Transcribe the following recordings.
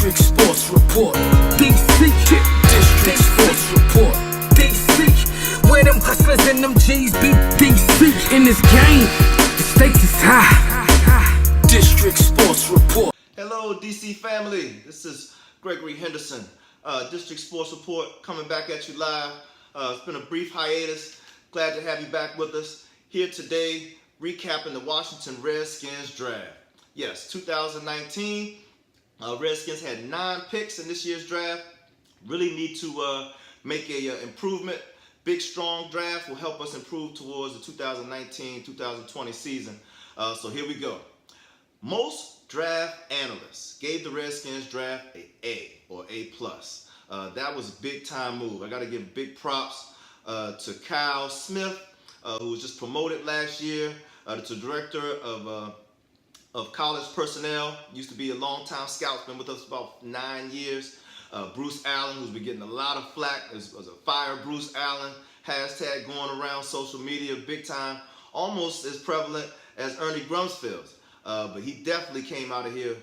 District Sports Report. DC, District Sports Report. DC, where them hustlers and them G's be. DC, in this game, the stakes is high. District Sports Report. Hello, DC family. This is Gregory Henderson. District Sports Report coming back at you live. It's been a brief hiatus. Glad to have you back with us. Here today, recapping the Washington Redskins draft. Yes, 2019, Redskins had 9 picks in this year's draft. Really need to make a improvement. Big, strong draft will help us improve towards the 2019-2020 season. So here we go. Most draft analysts gave the Redskins draft an A or A+. That was a big time move. I got to give big props to Kyle Smith, who was just promoted last year to director of college personnel. Used to be a long-time scout, been with us about 9 years. Bruce Allen, who's been getting a lot of flack, was a fire Bruce Allen hashtag going around social media big time, almost as prevalent as Ernie Grumsfeld's. But he definitely came out of here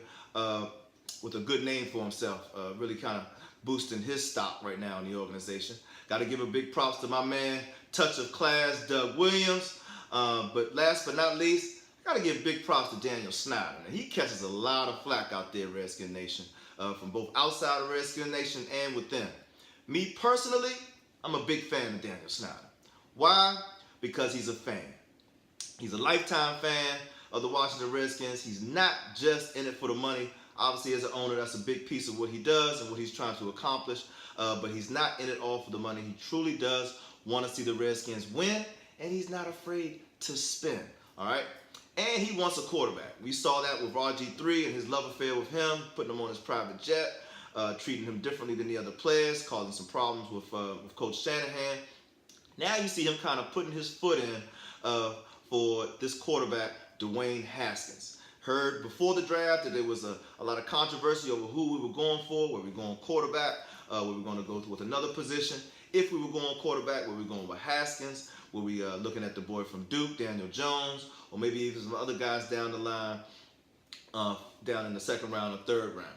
with a good name for himself, really kind of boosting his stock right now in the organization. Got to give a big props to my man, touch of class, Doug Williams. But last but not least, I got to give big props to Daniel Snyder. Now, he catches a lot of flack out there, Redskin Nation, from both outside of Redskin Nation and within. Me personally, I'm a big fan of Daniel Snyder. Why? Because he's a fan. He's a lifetime fan of the Washington Redskins. He's not just in it for the money. Obviously, as an owner, that's a big piece of what he does and what he's trying to accomplish. But he's not in it all for the money. He truly does want to see the Redskins win, and he's not afraid to spend. All right? And he wants a quarterback. We saw that with RG3 and his love affair with him, putting him on his private jet, treating him differently than the other players, causing some problems with Coach Shanahan. Now you see him kind of putting his foot in for this quarterback, Dwayne Haskins. Heard before the draft that there was a lot of controversy over who we were going for. Were we going quarterback? Were we going to go with another position? If we were going quarterback, were we going with Haskins? Were we looking at the boy from Duke, Daniel Jones? Or maybe even some other guys down the line, down in the second round or third round?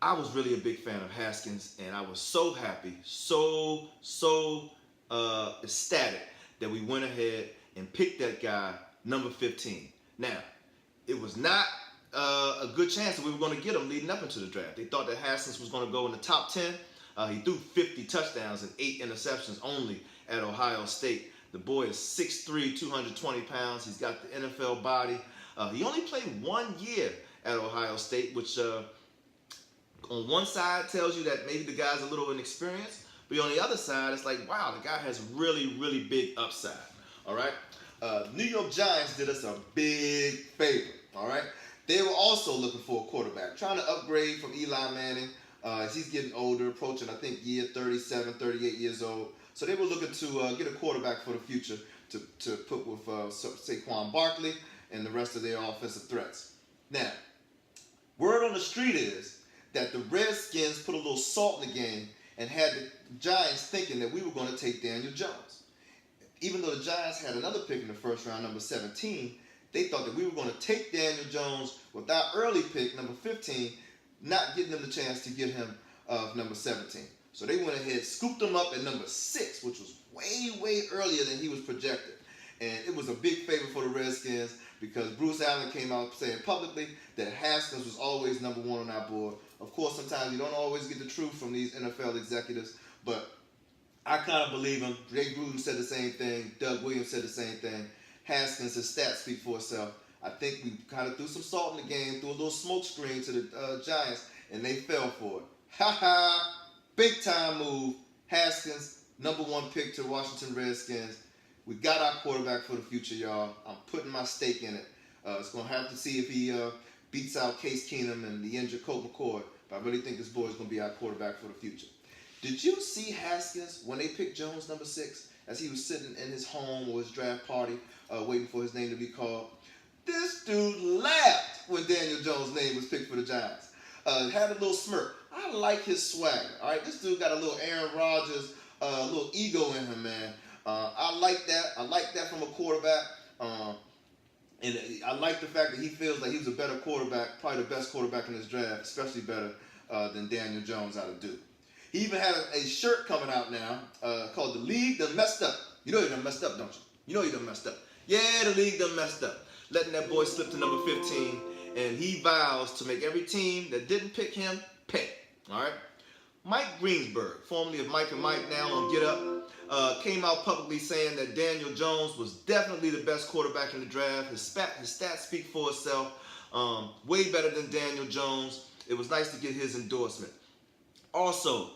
I was really a big fan of Haskins, and I was so happy, so ecstatic that we went ahead and picked that guy, number 15. Now, it was not a good chance that we were going to get him leading up into the draft. They thought that Haskins was going to go in the top 10. He threw 50 touchdowns and 8 interceptions only at Ohio State. The boy is 6'3", 220 pounds. He's got the NFL body. He only played 1 year at Ohio State, which on one side tells you that maybe the guy's a little inexperienced, but on the other side, it's like, wow, the guy has really big upside. All right? New York Giants did us a big favor. All right? They were also looking for a quarterback, trying to upgrade from Eli Manning as he's getting older, approaching, I think, year 37, 38 years old. So they were looking to get a quarterback for the future to put with Saquon Barkley and the rest of their offensive threats. Now, word on the street is that the Redskins put a little salt in the game and had the Giants thinking that we were going to take Daniel Jones. Even though the Giants had another pick in the first round, number 17, they thought that we were going to take Daniel Jones with our early pick, number 15, not getting them the chance to get him number 17. So they went ahead, scooped him up at number 6, which was way earlier than he was projected. And it was a big favor for the Redskins because Bruce Allen came out saying publicly that Haskins was always number 1 on our board. Of course, sometimes you don't always get the truth from these NFL executives, but I kind of believe him. Jay Gruden said the same thing. Doug Williams said the same thing. Haskins' stats speak for itself. I think we kind of threw some salt in the game, threw a little smoke screen to the Giants, and they fell for it. Ha! Big time move. Haskins, number 1 pick to Washington Redskins. We got our quarterback for the future, y'all. I'm putting my stake in it. It's going to have to see if he beats out Case Keenum and the injured Colt McCoy, but I really think this boy is going to be our quarterback for the future. Did you see Haskins when they picked Jones number 6 as he was sitting in his home or his draft party waiting for his name to be called? This dude laughed when Daniel Jones' name was picked for the Giants. Had a little smirk. I like his swagger. All right, this dude got a little Aaron Rodgers, a little ego in him, man. I like that. I like that from a quarterback. And I like the fact that he feels like he was a better quarterback, probably the best quarterback in this draft, especially better than Daniel Jones out of Duke. He even had a shirt coming out now called "The League Done Messed Up." You know he done messed up, don't you? You know he done messed up. Yeah, the league done messed up. Letting that boy slip to number 15, and he vows to make every team that didn't pick him pay. All right. Mike Greensburg, formerly of Mike and Mike, now on Get Up, came out publicly saying that Daniel Jones was definitely the best quarterback in the draft. His stats speak for itself. Way better than Daniel Jones. It was nice to get his endorsement. Also,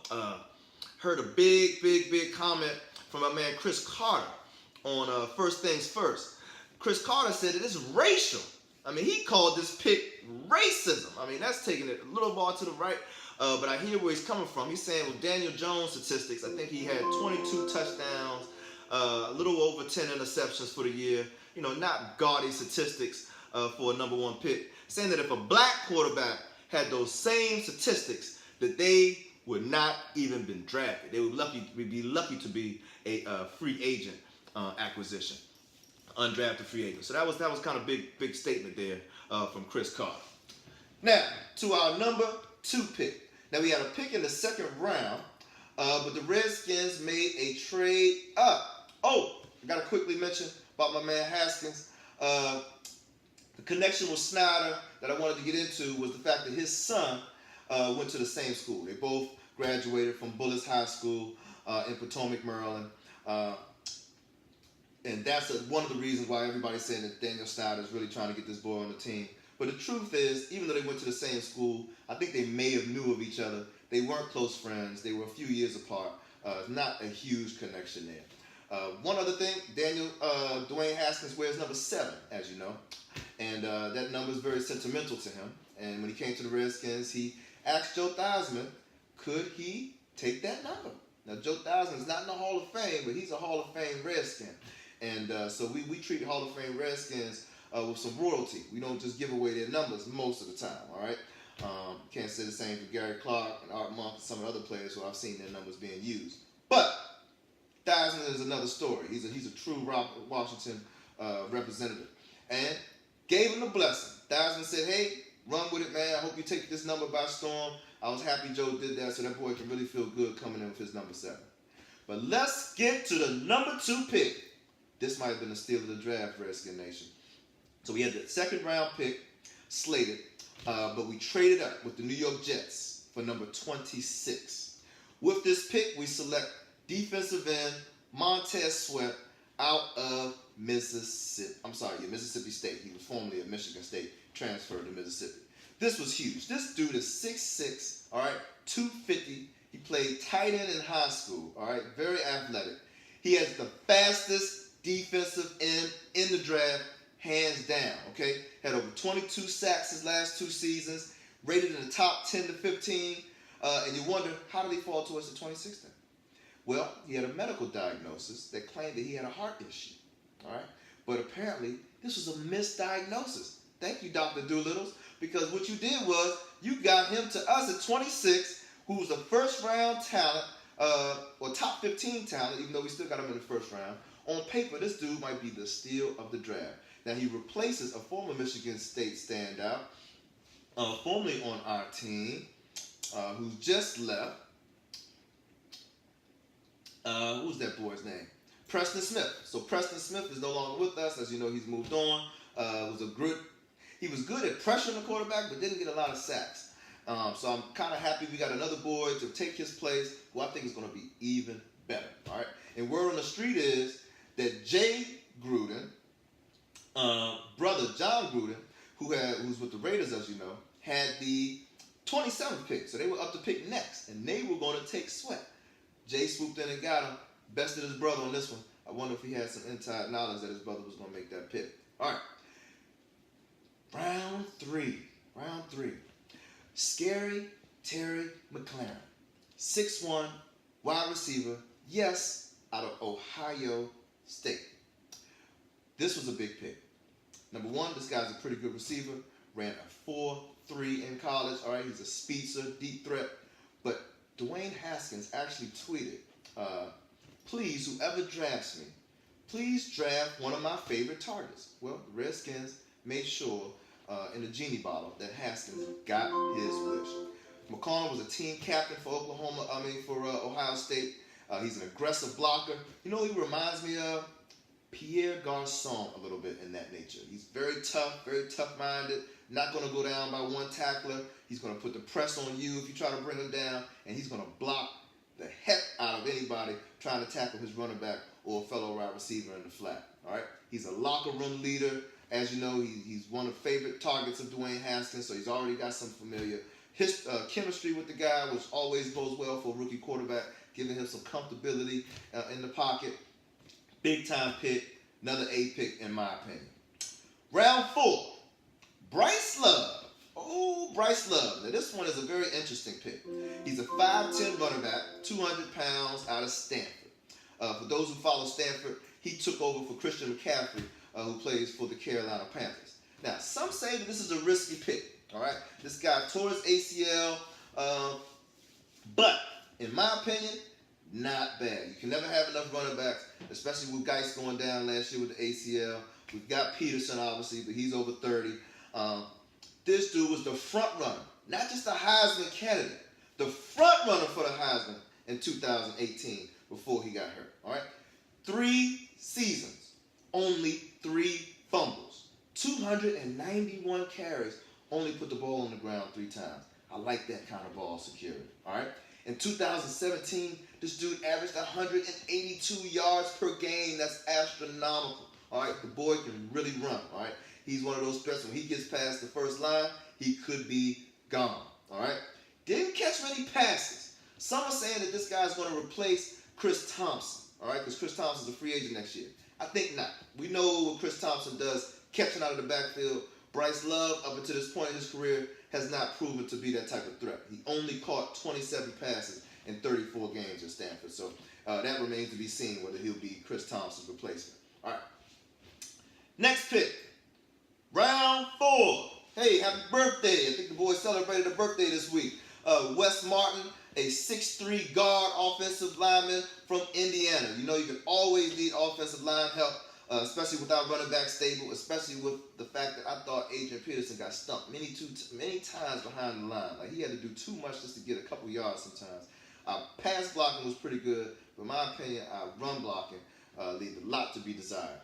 heard a big comment from my man Chris Carter on First Things First. Chris Carter said that it's racial. I mean, he called this pick racism. I mean, that's taking it a little more to the right. But I hear where he's coming from. He's saying with Daniel Jones' statistics, I think he had 22 touchdowns, a little over 10 interceptions for the year. You know, not gaudy statistics for a number one pick. Saying that if a black quarterback had those same statistics, that they would not even been drafted. They would be lucky to be a free agent acquisition, undrafted free agent. So that was kind of big statement there from Chris Carter. Now to our number 2 pick. Now we had a pick in the 2nd round, but the Redskins made a trade up. Oh, I gotta quickly mention about my man Haskins. The connection with Snyder that I wanted to get into was the fact that his son went to the same school. They both graduated from Bullis High School in Potomac, Maryland. And that's one of the reasons why everybody's saying that Daniel Snyder is really trying to get this boy on the team. But the truth is, even though they went to the same school, I think they may have knew of each other. They weren't close friends. They were a few years apart. Not a huge connection there. One other thing, Dwayne Haskins wears number 7, as you know. And that number is very sentimental to him. And when he came to the Redskins, he asked Joe Theismann, could he take that number? Now, Joe Theismann is not in the Hall of Fame, but he's a Hall of Fame Redskin. And so we treat Hall of Fame Redskins with some royalty. We don't just give away their numbers most of the time, all right? Can't say the same for Gary Clark and Art Monk and some other players who I've seen their numbers being used. But Theismann is another story. He's a true Washington representative. And gave him the blessing. Theismann said, hey, run with it, man. I hope you take this number by storm. I was happy Joe did that so that boy can really feel good coming in with his number 7. But let's get to the number 2 pick. This might have been the steal of the draft, Redskin Nation. So we had the 2nd round pick slated, but we traded up with the New York Jets for number 26. With this pick, we select defensive end Montez Sweat out of Mississippi State. He was formerly at Michigan State, transferred to Mississippi. This was huge. This dude is 6'6", all right, 250. He played tight end in high school, all right, very athletic. He has the fastest defensive end in the draft, hands down, okay? Had over 22 sacks his last 2 seasons, rated in the top 10 to 15, and you wonder, how did he fall to us at 26 then? Well, he had a medical diagnosis that claimed that he had a heart issue, all right? But apparently, this was a misdiagnosis. Thank you, Dr. Doolittles, because what you did was you got him to us at 26, who was a first-round talent, or top 15 talent, even though we still got him in the first round. On paper, this dude might be the steal of the draft. Now, he replaces a former Michigan State standout, formerly on our team, who's just left. Who's that boy's name? Preston Smith. So Preston Smith is no longer with us. As you know, he's moved on. He was good at pressuring the quarterback, but didn't get a lot of sacks. So I'm kind of happy we got another boy to take his place, who I think is going to be even better. All right. And word on the street is that Jay Gruden, brother John Gruden, who's with the Raiders, as you know, had the 27th pick. So they were up to pick next, and they were going to take Sweat. Jay swooped in and got him, bested his brother on this one. I wonder if he had some inside knowledge that his brother was going to make that pick. All right. Round three. Scary Terry McLaurin, 6'1", wide receiver, yes, out of Ohio State. This was a big pick. Number one, this guy's a pretty good receiver, ran a 4.3 in college. All right, he's a speedster, deep threat. But Dwayne Haskins actually tweeted, please, whoever drafts me, please draft one of my favorite targets. Well, the Redskins made sure in the genie bottle that Haskins got his wish. McConnell was a team captain for Ohio State. He's an aggressive blocker. You know, he reminds me of Pierre Garçon a little bit in that nature. He's very tough-minded, not going to go down by one tackler. He's going to put the press on you if you try to bring him down, and he's going to block the heck out of anybody trying to tackle his running back or a fellow wide receiver in the flat. All right, he's a locker room leader. As you know, he's one of the favorite targets of Dwayne Haskins, so he's already got some familiar chemistry with the guy, which always bodes well for a rookie quarterback, giving him some comfortability in the pocket. Big time pick, another A pick in my opinion. Round 4, Bryce Love. Oh, Bryce Love. Now this one is a very interesting pick. He's a 5'10" running back, 200 pounds, out of Stanford. For those who follow Stanford, he took over for Christian McCaffrey, who plays for the Carolina Panthers. Now, some say that this is a risky pick. All right, this guy tore his ACL, but in my opinion, not bad. You can never have enough running backs, especially with Geis going down last year with the ACL. We've got Peterson, obviously, but he's over 30. This dude was the front runner, not just a Heisman candidate, the front runner for the Heisman in 2018 before he got hurt. All right, 3 seasons, only 3 fumbles, 291 carries. Only put the ball on the ground 3 times. I like that kind of ball security. All right. In 2017, this dude averaged 182 yards per game. That's astronomical. All right. The boy can really run. All right. He's one of those threats. When he gets past the first line, he could be gone. All right. Didn't catch many passes. Some are saying that this guy's going to replace Chris Thompson. All right. Because Chris Thompson's a free agent next year. I think not. We know what Chris Thompson does, catching out of the backfield. Bryce Love, up until this point in his career, has not proven to be that type of threat. He only caught 27 passes in 34 games at Stanford. So that remains to be seen whether he'll be Chris Thompson's replacement. All right. Next pick. Round 4. Hey, happy birthday. I think the boys celebrated a birthday this week. Wes Martin, a 6'3" guard offensive lineman from Indiana. You know you can always need offensive line help. Especially without running back stable, especially with the fact that I thought Adrian Peterson got stumped many times behind the line. Like, he had to do too much just to get a couple yards sometimes. Pass blocking was pretty good, but in my opinion, run blocking leaves a lot to be desired.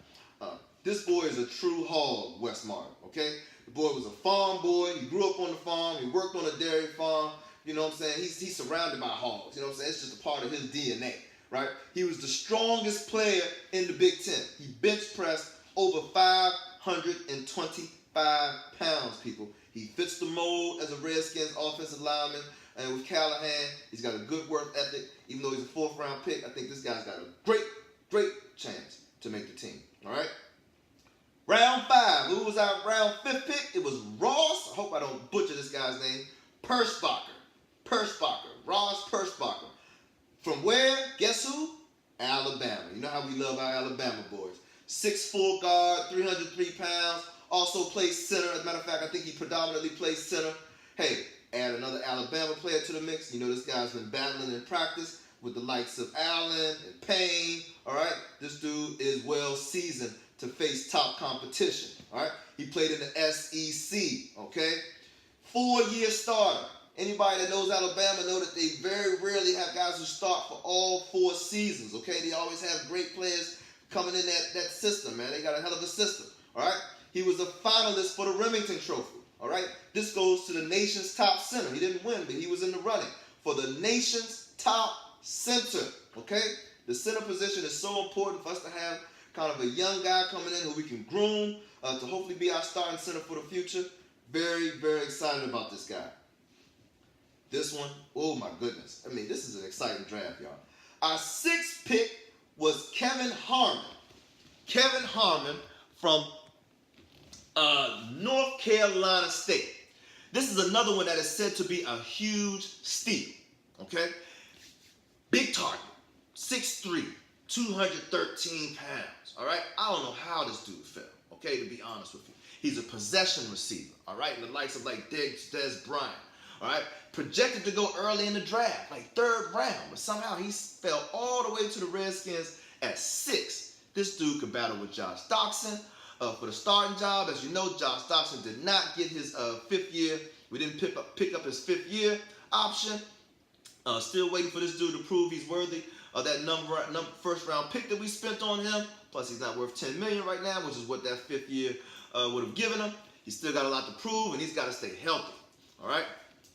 This boy is a true hog, Wes Martin, okay? The boy was a farm boy. He grew up on the farm. He worked on a dairy farm. You know what I'm saying? He's surrounded by hogs. You know what I'm saying? It's just a part of his DNA. Right? He was the strongest player in the Big Ten. He bench pressed over 525 pounds, people. He fits the mold as a Redskins offensive lineman. And with Callahan, he's got a good work ethic. Even though he's a 4th-round pick, I think this guy's got a great chance to make the team. All right? Round 5. Who was our round 5th pick? It was Ross. I hope I don't butcher this guy's name. Persbacher. Ross Persbacher. From where? Guess who? Alabama. You know how we love our Alabama boys. 6'4" guard, 303 pounds. Also plays center. As a matter of fact, I think he predominantly plays center. Hey, add another Alabama player to the mix. You know this guy's been battling in practice with the likes of Allen and Payne. All right? This dude is well seasoned to face top competition. All right? He played in the SEC. Okay? 4-year starter. Anybody that knows Alabama know that they very rarely have guys who start for all 4 seasons, okay? They always have great players coming in that system, man. They got a hell of a system, all right? He was a finalist for the Remington Trophy, all right? This goes to the nation's top center. He didn't win, but he was in the running for the nation's top center, okay? The center position is so important for us to have kind of a young guy coming in who we can groom to hopefully be our starting center for the future. Very excited about this guy. This one, oh my goodness. I mean, this is an exciting draft, y'all. Our 6th pick was Kevin Harmon. Kevin Harmon from North Carolina State. This is another one that is said to be a huge steal, okay? Big target, 6'3", 213 pounds, all right? I don't know how this dude fell, okay, to be honest with you. He's a possession receiver, all right? And the likes of like Dez Bryant. All right, projected to go early in the draft, like 3rd round, but somehow he fell all the way to the Redskins at 6. This dude could battle with Josh Doctson for the starting job. As you know, Josh Doctson did not get his 5th year. We didn't pick up his 5th year option. Still waiting for this dude to prove he's worthy of that first round pick that we spent on him. Plus, he's not worth $10 million right now, which is what that 5th year would have given him. He's still got a lot to prove, and he's got to stay healthy. All right?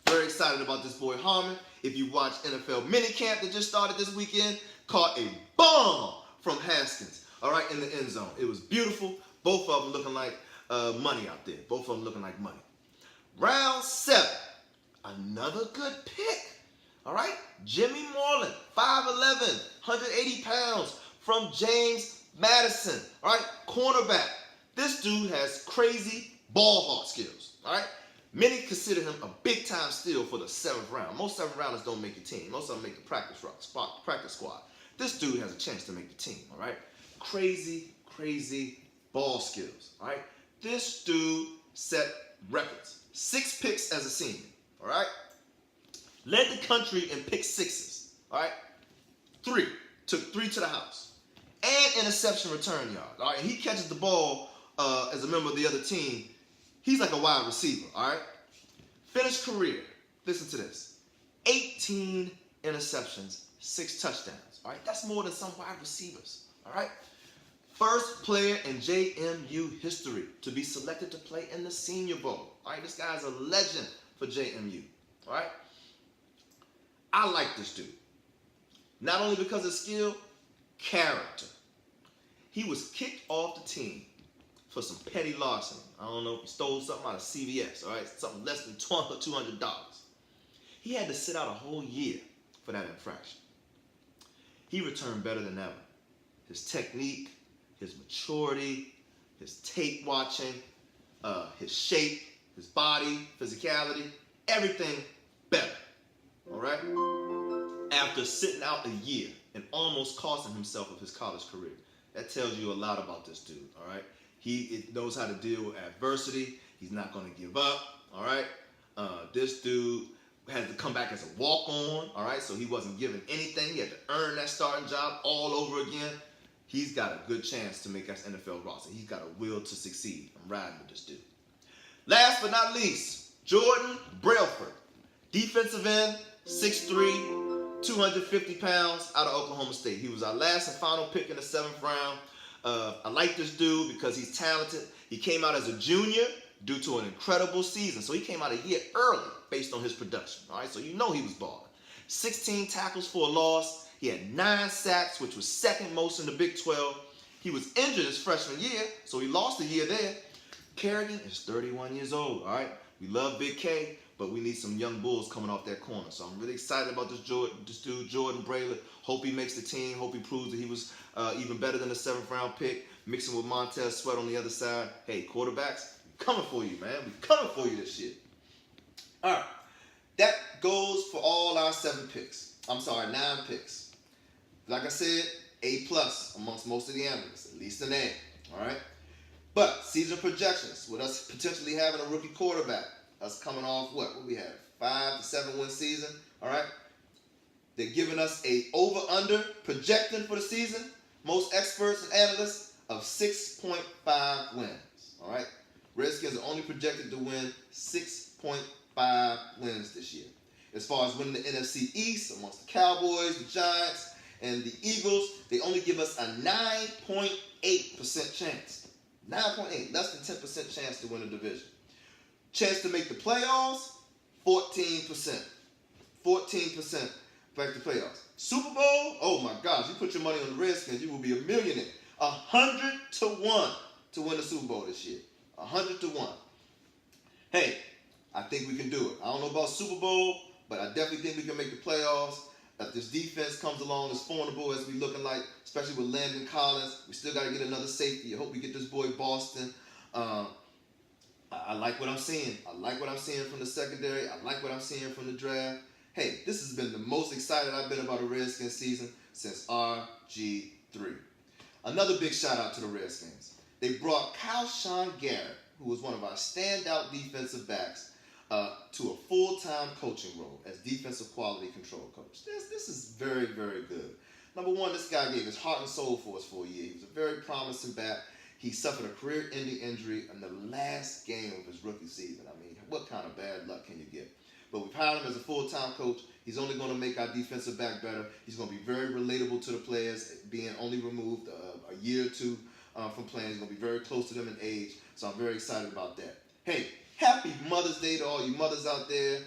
Very excited about this boy Harmon. If you watch NFL minicamp that just started this weekend, caught a bomb from Haskins, all right, in the end zone. It was beautiful. Both of them looking like money out there. Both of them looking like money. Round 7, another good pick. All right, Jimmy Moreland, 5'11", 180 pounds, from James Madison. All right, cornerback. This dude has crazy ball hawk skills. All right, many consider him a big time steal for the 7th round. Most 7th rounders don't make your team. Most of them make the practice squad. This dude has a chance to make the team. All right, crazy ball skills. All right, this dude set records. 6 picks as a senior. All right. Led the country in pick 6s, all right? 3. Took 3 to the house. And interception return yard, all right? And he catches the ball as a member of the other team. He's like a wide receiver, all right? Finished career, listen to this, 18 interceptions, 6 touchdowns, all right? That's more than some wide receivers, all right? First player in JMU history to be selected to play in the Senior Bowl, all right? This guy's a legend for JMU, all right? I like this dude. Not only because of skill, character. He was kicked off the team for some petty larceny. I don't know if he stole something out of CVS, all right? Something less than $200. He had to sit out a whole year for that infraction. He returned better than ever. His technique, his maturity, his tape watching, his shape, his body, physicality, everything better. All right? After sitting out a year and almost costing himself of his college career. That tells you a lot about this dude, all right? He knows how to deal with adversity. He's not going to give up, all right? This dude had to come back as a walk-on, all right? So he wasn't given anything. He had to earn that starting job all over again. He's got a good chance to make us NFL roster. He's got a will to succeed. I'm riding with this dude. Last but not least, Jordan Brailford, defensive end, 6'3", 250 pounds, out of Oklahoma State. He was our last and final pick in the 7th round. I like this dude because he's talented. He came out as a junior due to an incredible season. So he came out a year early based on his production. All right, so you know he was balling. 16 tackles for a loss. He had 9 sacks, which was 2nd most in the Big 12. He was injured his freshman year, so he lost a year there. Kerrigan is 31 years old, all right? We love Big K, but we need some young bulls coming off that corner. So I'm really excited about this dude, Jordan Brailford. Hope he makes the team. Hope he proves that he was even better than the 7th round pick, mixing with Montez Sweat on the other side. Hey, quarterbacks, we're coming for you, man. We're coming for you this year. All right. That goes for all our 9 picks. Like I said, A+ amongst most of the analysts, at least an A, all right? But season projections, with us potentially having a rookie quarterback, us coming off what we have, 5 to 7 win season, all right? They're giving us a over-under projecting for the season, most experts and analysts, of 6.5 wins, all right? Redskins are only projected to win 6.5 wins this year. As far as winning the NFC East amongst the Cowboys, the Giants, and the Eagles, they only give us a 9.8% chance. 9.8, less than 10% chance to win a division. Chance to make the playoffs, 14%. 14% back to playoffs. Super Bowl, oh my gosh, you put your money on the Redskins, you will be a millionaire. 100 to 1 to win the Super Bowl this year. 100 to 1. Hey, I think we can do it. I don't know about Super Bowl, but I definitely think we can make the playoffs. If this defense comes along as formidable as we looking like, especially with Landon Collins, we still got to get another safety. I hope we get this boy Boston. I like what I'm seeing. I like what I'm seeing from the secondary. I like what I'm seeing from the draft. Hey, this has been the most excited I've been about a Redskins season since RG3. Another big shout out to the Redskins. They brought Kyle Garrett, who was one of our standout defensive backs, to a full-time coaching role as defensive quality control coach. This is very, very good. Number one, this guy gave his heart and soul for us for a year. He was a very promising bat. He suffered a career-ending injury in the last game of his rookie season. I mean, what kind of bad luck can you get? But we've hired him as a full-time coach. He's only going to make our defensive back better. He's going to be very relatable to the players, being only removed a year or two from playing. He's going to be very close to them in age, so I'm very excited about that. Hey, happy Mother's Day to all you mothers out there.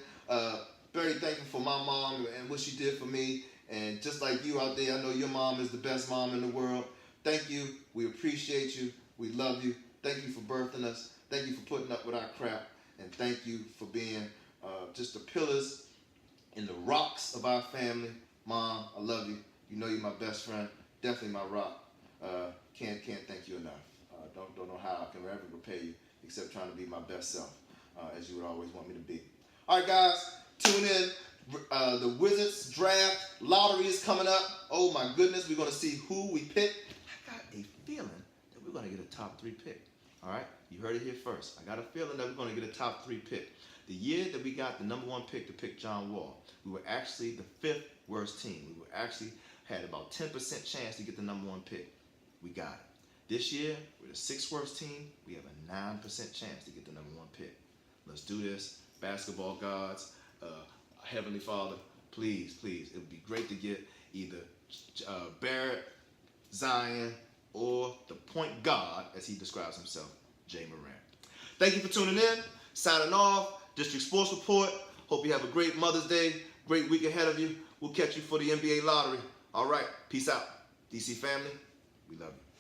Very thankful for my mom and what she did for me. And just like you out there, I know your mom is the best mom in the world. Thank you. We appreciate you. We love you. Thank you for birthing us. Thank you for putting up with our crap. And thank you for being just the pillars and the rocks of our family. Mom, I love you. You know you're my best friend. Definitely my rock. Can't thank you enough. Don't know how I can ever repay you except trying to be my best self, as you would always want me to be. All right, guys, tune in. The Wizards draft lottery is coming up. Oh my goodness, we're going to see who we pick. I got a feeling that we're going to get a top 3 pick. All right, you heard it here first. I got a feeling that we're going to get a top 3 pick. The year that we got the number 1 pick to pick John Wall, we were actually the 5th worst team. We were actually had about 10% chance to get the number 1 pick. We got it. This year, we're the 6th worst team. We have a 9% chance to get the number 1 pick. Let's do this. Basketball gods, Heavenly Father, please, it would be great to get either Barrett, Zion, or the point guard, as he describes himself, Jay Moran. Thank you for tuning in. Signing off. District Sports Report. Hope you have a great Mother's Day, great week ahead of you. We'll catch you for the NBA lottery. All right, peace out. DC family, we love you.